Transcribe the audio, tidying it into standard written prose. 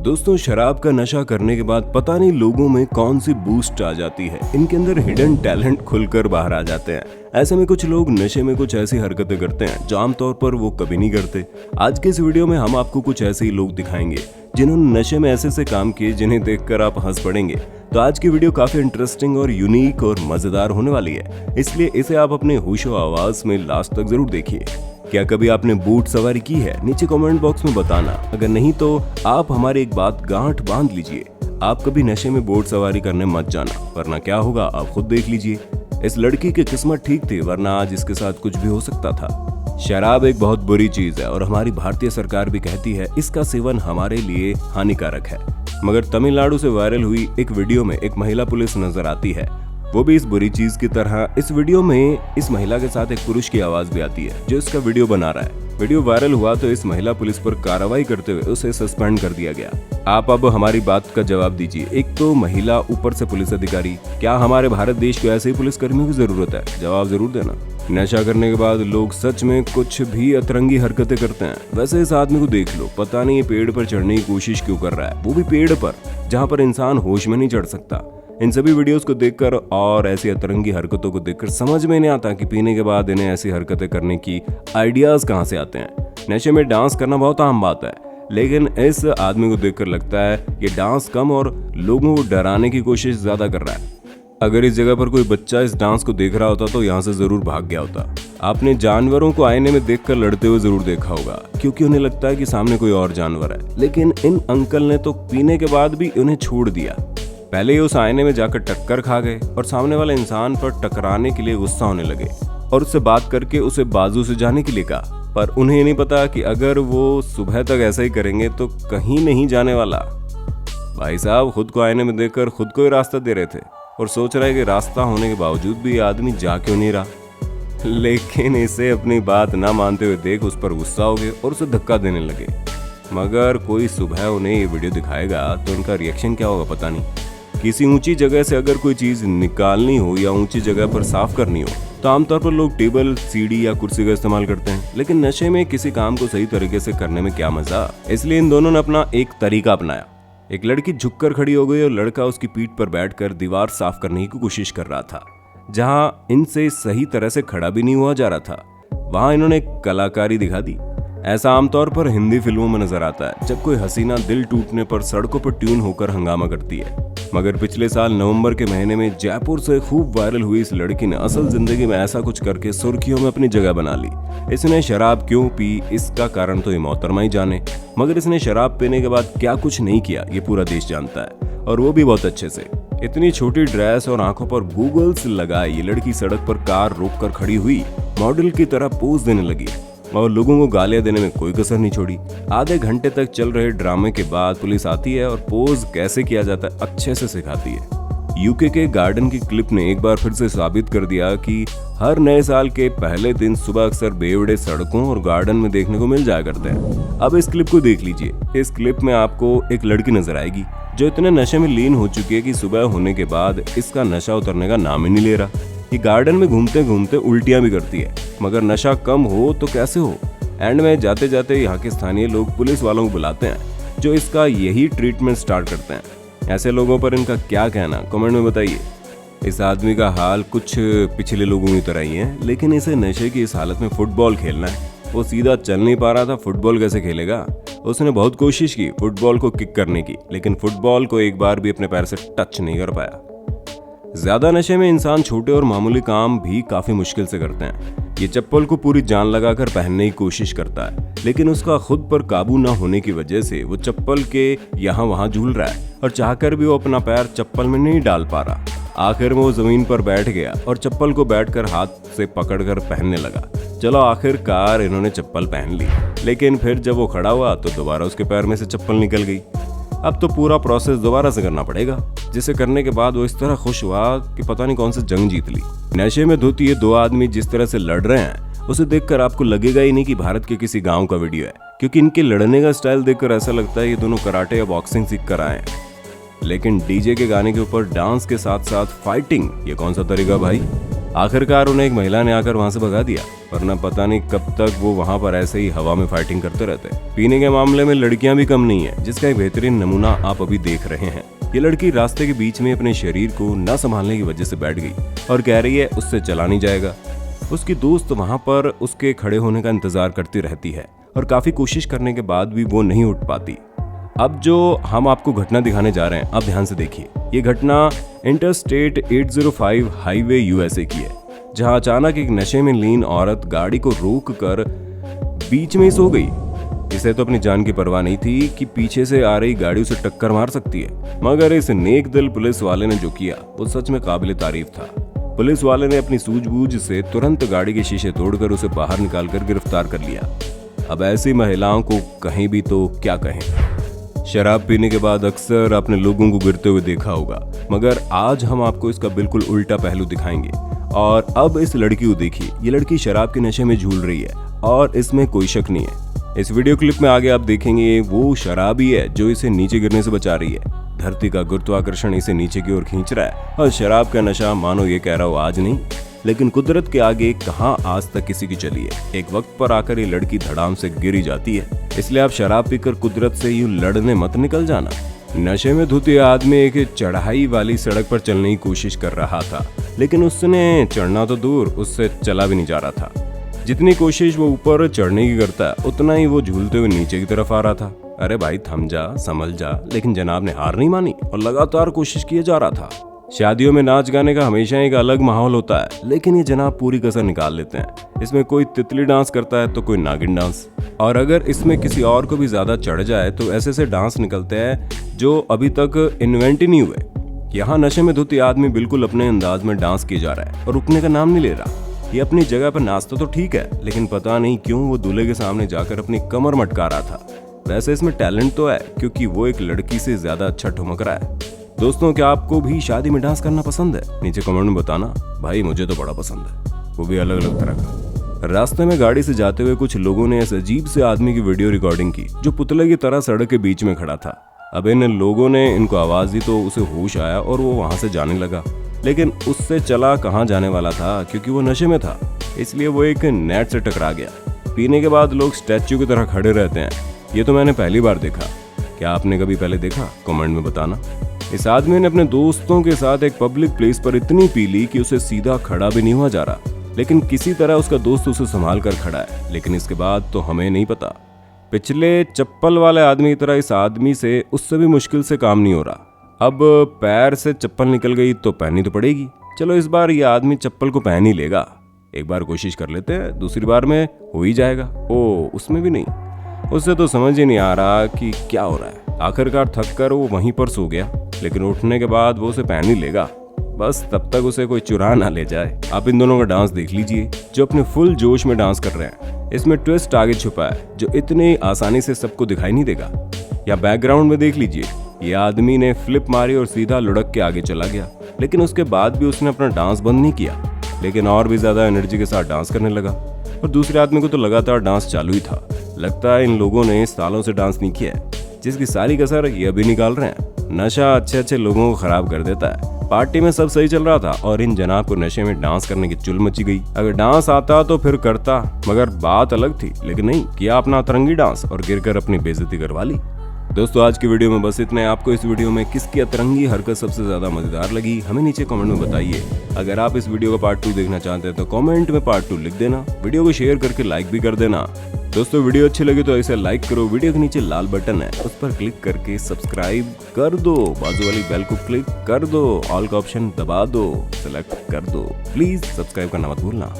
दोस्तों, शराब का नशा करने के बाद पता नहीं लोगों में कौन सी बूस्ट आ जाती है। इनके अंदर हिडन टैलेंट खुलकर बाहर आ जाते हैं। ऐसे में कुछ लोग नशे में कुछ ऐसी हरकतें करते हैं जो आमतौर पर वो कभी नहीं करते। आज के इस वीडियो में हम आपको कुछ ऐसे ही लोग दिखाएंगे जिन्होंने नशे में ऐसे काम किए जिन्हें देखकर आप हंस पड़ेंगे। तो आज की वीडियो काफी इंटरेस्टिंग और यूनिक और मजेदार होने वाली है, इसलिए इसे आप अपने होशो आवाज में लास्ट तक जरूर देखिए। क्या कभी आपने बोट सवारी की है? नीचे कमेंट बॉक्स में बताना। अगर नहीं तो आप हमारी एक बात गांठ बांध लीजिए, आप कभी नशे में बोट सवारी करने मत जाना, वरना क्या होगा आप खुद देख लीजिए। इस लड़की की किस्मत ठीक थी, वरना आज इसके साथ कुछ भी हो सकता था। शराब एक बहुत बुरी चीज है और हमारी भारतीय सरकार भी कहती है इसका सेवन हमारे लिए हानिकारक है। मगर तमिलनाडु से वायरल हुई एक वीडियो में एक महिला पुलिस नजर आती है, वो भी इस बुरी चीज की तरह। इस वीडियो में इस महिला के साथ एक पुरुष की आवाज भी आती है जो इसका वीडियो बना रहा है। वीडियो वायरल हुआ तो इस महिला पुलिस पर कार्रवाई करते हुए उसे सस्पेंड कर दिया गया। आप अब हमारी बात का जवाब दीजिए। एक तो महिला, ऊपर से पुलिस अधिकारी। क्या हमारे भारत देश को ऐसे ही पुलिस कर्मियों की जरूरत है? जवाब जरूर देना। नशा करने के बाद लोग सच में कुछ भी अतरंगी हरकतें करते हैं। वैसे इस आदमी को देख लो, पता नहीं ये पेड़ पर चढ़ने की कोशिश क्यों कर रहा है, वो भी पेड़ पर जहाँ पर इंसान होश में नहीं चढ़ सकता। इन सभी वीडियोस को देखकर और ऐसी अतरंगी हरकतों को देखकर समझ में नहीं आता कि पीने के बाद इन्हें ऐसी हरकतें करने की आइडियाज कहाँ से आते हैं। नशे में डांस करना बहुत आम बात है, लेकिन इस आदमी को देखकर लगता है ये डांस कम और लोगों को डराने की कोशिश ज्यादा कर रहा है। अगर इस जगह पर कोई बच्चा इस डांस को देख रहा होता तो यहाँ से जरूर भाग गया होता। आपने जानवरों को आईने में देखकर लड़ते हुए जरूर देखा होगा, क्योंकि उन्हें लगता है कि सामने कोई और जानवर है। लेकिन इन अंकल ने तो पीने के बाद भी उन्हें छोड़ दिया। पहले ही उस आईने में जाकर टक्कर खा गए और सामने वाले इंसान पर टकराने के लिए गुस्सा होने लगे और उससे बात करके उसे बाजू से जाने के लिए कहा। पर उन्हें नहीं पता कि अगर वो सुबह तक ऐसा ही करेंगे तो कहीं नहीं जाने वाला। भाई साहब खुद को आईने में देखकर खुद को ही रास्ता दे रहे थे और सोच रहा है कि रास्ता होने के बावजूद भी आदमी जा क्यों नहीं रहा। लेकिन इसे अपनी बात ना मानते हुए देख उस पर गुस्सा हो गए और उसे धक्का देने लगे। मगर कोई सुबह उन्हें ये वीडियो दिखाएगा तो उनका रिएक्शन क्या होगा पता नहीं। किसी ऊंची जगह से अगर कोई चीज निकालनी हो या ऊंची जगह पर साफ करनी हो तो आमतौर पर लोग टेबल, सीढ़ी या कुर्सी का इस्तेमाल करते हैं। लेकिन नशे में किसी काम को सही तरीके से करने में क्या मजा। इसलिए इन दोनों ने अपना एक तरीका अपनाया। एक लड़की झुककर खड़ी हो गई और लड़का उसकी पीठ पर बैठकर दीवार साफ करने की कोशिश कर रहा था, जहां इनसे सही तरह से खड़ा भी नहीं हुआ जा रहा था। वहां इन्होंने कलाकारी दिखा दी। ऐसा आमतौर पर हिंदी फिल्मों में नजर आता है, जब कोई हसीना दिल टूटने पर सड़कों पर ट्यून होकर हंगामा करती है। मगर पिछले साल नवंबर के महीने में जयपुर से खूब वायरल हुई इस लड़की ने असल जिंदगी में ऐसा कुछ करके सुर्खियों में अपनी जगह बना ली। इसने शराब क्यों पी, इसका कारण तो ये मोहतरमा ही जाने, मगर इसने शराब पीने के बाद क्या कुछ नहीं किया ये पूरा देश जानता है, और वो भी बहुत अच्छे से। इतनी छोटी ड्रेस और आंखों पर गूगल्स लगाए ये लड़की सड़क पर कार रोककर खड़ी हुई, मॉडल की तरह पोज देने लगी और लोगों को गालियां देने में कोई कसर नहीं छोड़ी। आधे घंटे तक चल रहे ड्रामे के बाद पुलिस आती है और पोज कैसे किया जाता है अच्छे से सिखाती है। यूके के गार्डन की क्लिप ने एक बार फिर से साबित कर दिया कि हर नए साल के पहले दिन सुबह अक्सर बेवड़े सड़कों और गार्डन में देखने को मिल जाया करते हैं। अब इस क्लिप को देख लीजिए। इस क्लिप में आपको एक लड़की नजर आएगी जो इतने नशे में लीन हो चुकी है कि सुबह होने के बाद इसका नशा उतरने का नाम ही नहीं ले रहा। ये गार्डन में घूमते घूमते उल्टियां भी करती है, मगर नशा कम हो तो कैसे हो। एंड में जाते जाते यहाँ के स्थानीय लोग पुलिस वालों को बुलाते हैं जो इसका यही ट्रीटमेंट स्टार्ट करते हैं। ऐसे लोगों पर इनका क्या कहना, कमेंट में बताइए। इस आदमी का हाल कुछ पिछले लोगों की तरह ही है, लेकिन इसे नशे की इस हालत में फुटबॉल खेलना है। वो सीधा चल नहीं पा रहा था, फुटबॉल कैसे खेलेगा। उसने बहुत कोशिश की फुटबॉल को किक करने की, लेकिन फुटबॉल को एक बार भी अपने पैर से टच नहीं कर पाया। ज्यादा नशे में इंसान छोटे और मामूली काम भी काफी मुश्किल से करते हैं। ये चप्पल को पूरी जान लगाकर पहनने की कोशिश करता है, लेकिन उसका खुद पर काबू न होने की वजह से वो चप्पल के यहाँ वहाँ झूल रहा है और चाहकर भी वो अपना पैर चप्पल में नहीं डाल पा रहा। आखिर में वो जमीन पर बैठ गया और चप्पल को बैठकर हाथ से पकड़कर पहनने लगा। चलो आखिरकार इन्होंने चप्पल पहन ली, लेकिन फिर जब वो खड़ा हुआ तो दोबारा उसके पैर में से चप्पल निकल गई। अब तो पूरा प्रोसेस दोबारा से करना पड़ेगा, जिसे करने के बाद वो इस तरह खुश हुआ कि पता नहीं कौन सी जंग जीत ली। नशे में धुत ये दो आदमी जिस तरह से लड़ रहे हैं उसे देखकर आपको लगेगा ही नहीं कि भारत के किसी गांव का वीडियो है, क्योंकि इनके लड़ने का स्टाइल देखकर ऐसा लगता है ये दोनों कराटे या बॉक्सिंग सीख कर आए हैं। लेकिन डीजे के गाने के ऊपर डांस के साथ साथ फाइटिंग, ये कौन सा तरीका भाई। आखिरकार उन्हें एक महिला ने आकर वहां से भगा दिया, वरना पता नहीं कब तक वो वहां पर ऐसे ही हवा में फाइटिंग करते रहते। पीने के मामले में लड़कियां भी कम नहीं है, जिसका एक बेहतरीन नमूना आप अभी देख रहे हैं। ये लड़की रास्ते के बीच में अपने शरीर को न संभालने की वजह से बैठ गई और कह रही है उससे चला नहीं जाएगा। उसकी दोस्त वहां पर उसके खड़े होने का इंतजार करती रहती है और काफी कोशिश करने के बाद भी वो नहीं उठ पाती। अब जो हम आपको घटना दिखाने जा रहे हैं, आप ध्यान से देखिए। ये घटना इंटरस्टेट 805 हाईवे यूएसए की है, जहां अचानक एक नशे में लीन औरत गाड़ी को रोक कर बीच में ही सो गई। इसे तो अपनी जान की परवाह नहीं थी कि पीछे से आ रही गाड़ी उसे टक्कर मार सकती है, मगर इस नेक दिल पुलिस वाले ने जो किया वो सच में काबिले तारीफ था। पुलिस वाले ने अपनी सूझबूझ से तुरंत गाड़ी के शीशे तोड़कर उसे बाहर निकालकर गिरफ्तार कर लिया। अब ऐसी महिलाओं को कहीं भी तो क्या कहें। शराब पीने के बाद अक्सर आपने लोगों को गिरते हुए देखा होगा, मगर आज हम आपको इसका बिल्कुल उल्टा पहलू दिखाएंगे। और अब इस लड़की को देखिए, ये लड़की शराब के नशे में झूल रही है और इसमें कोई शक नहीं है। इस वीडियो क्लिप में आगे आप देखेंगे वो शराब ही है जो इसे नीचे गिरने से बचा रही है। धरती का गुरुत्वाकर्षण इसे नीचे की ओर खींच रहा है और शराब का नशा मानो ये कह रहा हो आज नहीं, लेकिन कुदरत के आगे कहां आज तक किसी की चली है। एक वक्त पर आकर ये लड़की धड़ाम से गिरी जाती है। इसलिए आप शराब पीकर कुदरत से यूं लड़ने मत निकल जाना। नशे में धुत आदमी एक चढ़ाई वाली सड़क पर चलने की कोशिश कर रहा था, लेकिन उसने चढ़ना तो दूर, उससे चला भी नहीं जा रहा था। जितनी कोशिश वो ऊपर चढ़ने की करता है, उतना ही वो झूलते हुए नीचे की तरफ आ रहा था। अरे भाई थम जा, संभल जा, लेकिन जनाब ने हार नहीं मानी और लगातार कोशिश किए जा रहा था। शादियों में नाच गाने का हमेशा एक अलग माहौल होता है, लेकिन ये जनाब पूरी कसर निकाल लेते हैं। इसमें कोई तितली डांस करता है तो कोई नागिन डांस, और अगर इसमें किसी और को भी ज्यादा चढ़ जाए तो ऐसे से डांस निकलते हैं जो अभी तक इन्वेंट ही नहीं हुए। यहाँ नशे में धुत आदमी बिल्कुल अपने अंदाज में डांस किए जा रहा है और रुकने का नाम नहीं ले रहा। ये अपनी जगह पर नाचता तो ठीक है, लेकिन पता नहीं क्यों वो दूल्हे के सामने जाकर अपनी कमर मटका रहा था। वैसे इसमें टैलेंट तो है, क्योंकि वो एक लड़की से ज्यादा अच्छा ठुमक रहा है। दोस्तों, क्या आपको भी शादी में डांस करना पसंद है? नीचे कमेंट में बताना। भाई मुझे तो बड़ा पसंद है, वो भी अलग अलग तरह का। रास्ते में गाड़ी से जाते हुए कुछ लोगों ने इस अजीब से आदमी की वीडियो रिकॉर्डिंग की, जो पुतले की तरह सड़क के बीच में खड़ा था। अब इन लोगों ने इनको आवाज दी तो उसे होश आया और वो वहां से जाने लगा, लेकिन उससे चला कहाँ जाने वाला था, क्योंकि वो नशे में था, इसलिए वो एक नेट से टकरा गया। पीने के बाद लोग स्टैच्यू की तरह खड़े रहते हैं, ये तो मैंने पहली बार देखा। क्या आपने कभी पहले देखा? कमेंट में बताना। इस आदमी ने अपने दोस्तों के साथ एक पब्लिक प्लेस पर इतनी पी ली कि उसे सीधा खड़ा भी नहीं हुआ जा रहा, लेकिन किसी तरह उसका दोस्त उसे संभाल कर खड़ा है। लेकिन इसके बाद तो हमें नहीं पता। पिछले चप्पल वाले आदमी की तरह इस आदमी से उससे भी मुश्किल से काम नहीं हो रहा। अब पैर से चप्पल निकल गई तो पहननी तो पड़ेगी। चलो इस बार ये आदमी चप्पल को पहन ही लेगा। एक बार कोशिश कर लेते हैं, दूसरी बार में हो ही जाएगा। ओ, उसमें भी नहीं। उससे तो समझ ही नहीं आ रहा कि क्या हो रहा है। आखिरकार थक कर वो वहीं पर सो गया, लेकिन उठने के बाद वो उसे पहन ही लेगा, बस तब तक उसे कोई चुरा ना ले जाए। आप इन दोनों का डांस देख लीजिए, जो अपने फुल जोश में डांस कर रहे हैं। इसमें ट्विस्ट आगे छुपा है जो इतनी आसानी से सबको दिखाई नहीं देगा। या बैकग्राउंड में देख लीजिए, ये आदमी ने फ्लिप मारी और सीधा लुढ़क के आगे चला गया, लेकिन उसके बाद भी उसने अपना डांस बंद नहीं किया, लेकिन और भी ज्यादा एनर्जी के साथ डांस करने लगा। और दूसरे आदमी को तो लगातार डांस चालू ही था। लगता है इन लोगों ने सालों से डांस नहीं किया है, जिसकी सारी कसर ये अभी निकाल रहे हैं। नशा अच्छे अच्छे लोगों को खराब कर देता है। पार्टी में सब सही चल रहा था और इन जनाब को नशे में डांस करने की चुल मची गई। अगर डांस आता तो फिर करता, मगर बात अलग थी, लेकिन नहीं किया अपना अतरंगी डांस और गिरकर अपनी बेइज्जती करवा ली। दोस्तों, आज की वीडियो में बस इतना है। आपको इस वीडियो में किसकी अतरंगी हरकत सबसे ज्यादा मजेदार लगी, हमें नीचे कमेंट में बताइए। अगर आप इस वीडियो का पार्ट 2 देखना चाहते हैं तो कमेंट में पार्ट 2 लिख देना। वीडियो को शेयर करके लाइक भी कर देना। दोस्तों, वीडियो अच्छी लगी तो इसे लाइक करो। वीडियो के नीचे लाल बटन है, उस पर क्लिक करके सब्सक्राइब कर दो। बाजू वाली बेल को क्लिक कर दो, ऑल का ऑप्शन दबा दो, सेलेक्ट कर दो। प्लीज सब्सक्राइब करना मत भूलना।